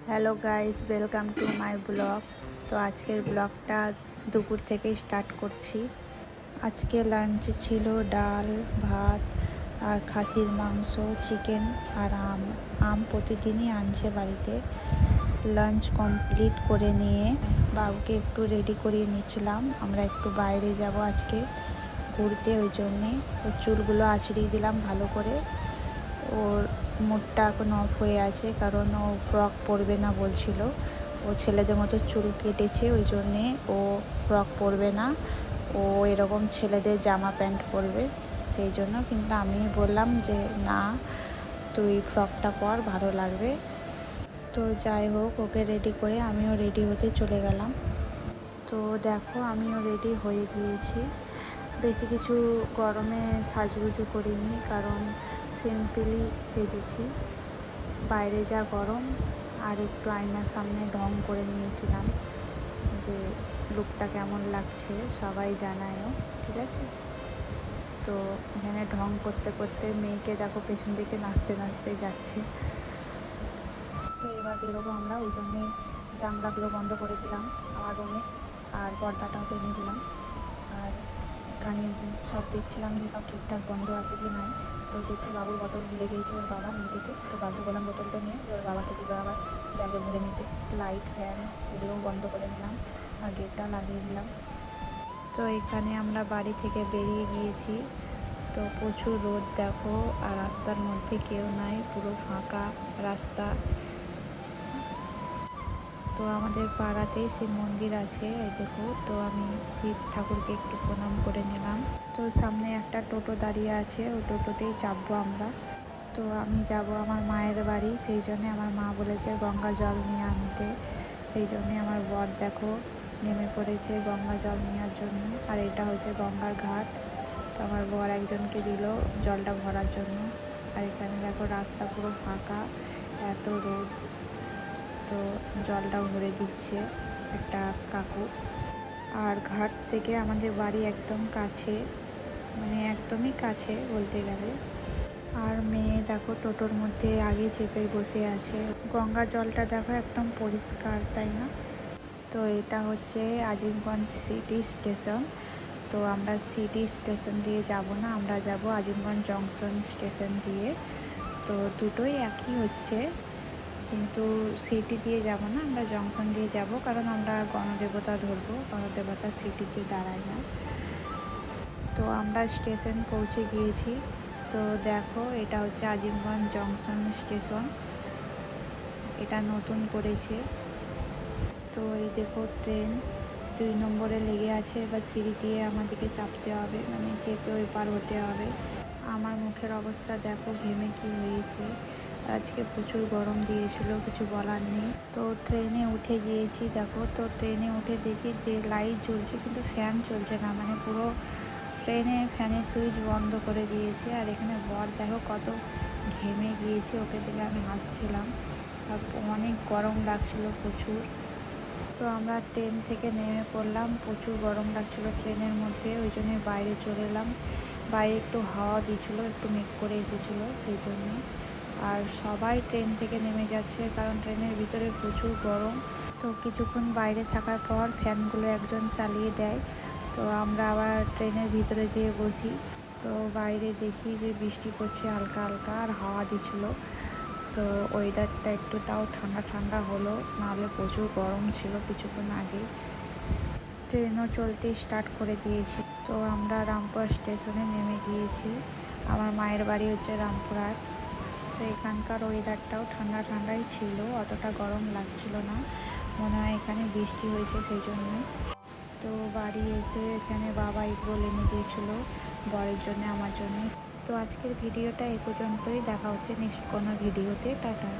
Hello guys, welcome to my blog. তো আজকের ব্লগটা দুপুর থেকে স্টার্ট করছি। আজকে লাঞ্চে ছিল ডাল, ভাত আর খাসির মাংস, চিকেন আর আম প্রতিদিনই আনছে বাড়িতে। লাঞ্চ কমপ্লিট করে নিয়ে বাবুকে একটু রেডি করিয়ে নিচ্ছিলাম। আমরা একটু বাইরে যাব আজকে ঘুরতে, ওই জন্যে ওর চুলগুলো আঁচড়িয়ে দিলাম ভালো করে। ওর মুডটা এখন অফ হয়ে আছে, কারণ ও ফ্রক পরবে না বলছিল। ও ছেলেদের মতো চুল কেটেছে, ওই জন্যে ও ফ্রক পরবে না, ও এরকম ছেলেদের জামা প্যান্ট পরবে। সেই জন্য কিন্তু আমি বললাম যে না, তুই ফ্রকটা পর, ভালো লাগবে। তো যাই হোক, ওকে রেডি করে আমিও রেডি হতে চলে গেলাম। তো দেখো, আমিও রেডি হয়ে গিয়েছি। বেশি কিছু গরমে সাজগুজু করিনি, কারণ সিম্পলি সেজেছি। বাইরে যা গরম, আর একটু আয়নার সামনে ঢং করে নিয়েছিলাম যে লুকটা কেমন লাগছে, সবাই জানায়ও, ঠিক আছে। তো এখানে ঢং করতে করতে মেয়েকে দেখো পেছন দিকে নাচতে নাচতে যাচ্ছে। তো এবার বেরোবো আমরা, ওই জন্যে জানলাগুলো বন্ধ করে দিলাম আমার রুমে, আর পর্দাটাও টেনে দিলাম। আর এখানে সব দেখছিলাম যে সব ঠিকঠাক বন্ধ আছে কি নাই। তো দেখছি বাবুর বোতল ভুলে গিয়েছে ওর বাবা নিয়ে যেতে। তো বাবু বললাম বোতলটা নিয়ে ওর বাবাকে দিবে আবার ব্যাগে ভরে নিতে। লাইট, ফ্যান এগুলোও বন্ধ করে দিলাম আর গেটটা লাগিয়ে দিলাম। তো এখানে আমরা বাড়ি থেকে বেরিয়ে গিয়েছি। তো প্রচুর রোদ দেখো, আর রাস্তার মধ্যে কেউ নাই, পুরো ফাঁকা রাস্তা। তো আমাদের পাড়াতেই শিব মন্দির আছে, এই দেখো। তো আমি শিব ঠাকুরকে একটু প্রণাম করে নিলাম। তো সামনে একটা টোটো দাঁড়িয়ে আছে, ওই টোটোতেই চাপবো আমরা। তো আমি যাব আমার মায়ের বাড়ি, সেই জন্যে আমার মা বলেছে গঙ্গা জল নিয়ে আনতে। সেই জন্যে আমার বর দেখো নেমে পড়েছে গঙ্গা জল নেওয়ার জন্য। আর এটা হচ্ছে গঙ্গার ঘাট। তো আমার বর একজনকে দিল জলটা ভরার জন্য। আর এখানে দেখো রাস্তা পুরো ফাঁকা, এত রোদ। তো জলটা ভরে দিচ্ছে একটা কাকু। আর ঘাট থেকে আমাদের বাড়ি একদম কাছে, মানে একদমই কাছে বলতে গেলে। আর মেয়ে দেখো টোটোর মধ্যে আগে চেপে বসে আছে। গঙ্গা জলটা দেখো একদম পরিষ্কার, তাই না? তো এটা হচ্ছে আজিমগঞ্জ সিটি স্টেশন। তো আমরা সিটি স্টেশন দিয়ে যাব না, আমরা যাব আজিমগঞ্জ জংশন স্টেশন দিয়ে। তো দুটোই একই হচ্ছে, কিন্তু সিটি দিয়ে যাব না, আমরা জংশন দিয়ে যাব, কারণ আমরা গণদেবতা ধরবো, গণদেবতা সিটিতে দাঁড়ায় না। তো আমরা স্টেশন পৌঁছে গিয়েছি। তো দেখো, এটা হচ্ছে আজিমগঞ্জ জংশন স্টেশন, এটা নতুন করেছে। তো এই দেখো ট্রেন 2 নম্বরে লেগে আছে, এবার সিঁড়ি দিয়ে আমাদেরকে চাপতে হবে, মানে চেপে ওই পার হতে হবে। আমার মুখের অবস্থা দেখো, ঘেমে কি হয়েছে। আজকে প্রচুর গরম দিয়েছিল, কিছু বলার নেই। তো ট্রেনে উঠে গিয়েছি দেখো। তো ট্রেনে উঠে দেখি যে লাইট জ্বলছে, কিন্তু ফ্যান চলছে না, মানে পুরো ট্রেনে ফ্যানের সুইচ বন্ধ করে দিয়েছে। আর এখানে বর দেখো কত ঘেমে গিয়েছে, ওকে দেখে আমি হাসছিলাম। আর অনেক গরম লাগছিল প্রচুর। তো আমরা ট্রেন থেকে নেমে পড়লাম, প্রচুর গরম লাগছিল ট্রেনের মধ্যে, ওই জন্য বাইরে চলে এলাম। বাইরে একটু হাওয়া দিচ্ছিলো, একটু মেঘ করে এসেছিলো সেই জন্য। আর সবাই ট্রেন থেকে নেমে যাচ্ছে, কারণ ট্রেনের ভিতরে প্রচুর গরম। তো কিছুক্ষণ বাইরে থাকার পর ফ্যানগুলো একজন চালিয়ে দেয়। তো আমরা আবার ট্রেনের ভিতরে যেয়ে বসি। তো বাইরে দেখি যে বৃষ্টি পড়ছে হালকা হালকা, আর হাওয়া দিচ্ছিলো। তো ওয়েদারটা একটু তাও ঠান্ডা ঠান্ডা হলো, নাহলে প্রচুর গরম ছিল কিছুক্ষণ আগে। ট্রেনও চলতে স্টার্ট করে দিয়েছি। তো আমরা রামপুরহাট স্টেশনে নেমে গিয়েছি। আমার মায়ের বাড়ি হচ্ছে রামপুরহাট। তো এখানকার ওয়েদারটাও ঠান্ডা ঠান্ডাই ছিল, অতটা গরম লাগছিল না। মনে হয় এখানে বৃষ্টি হয়েছে সেই জন্য। তো বাড়ি এসে এখানে বাবা এগরোল এনে দিয়েছিলো বরের জন্য, আমার জন্য। তো আজকের ভিডিওটা এই পর্যন্তই, দেখা হচ্ছে নেক্সট কোনো ভিডিওতে। টাটা।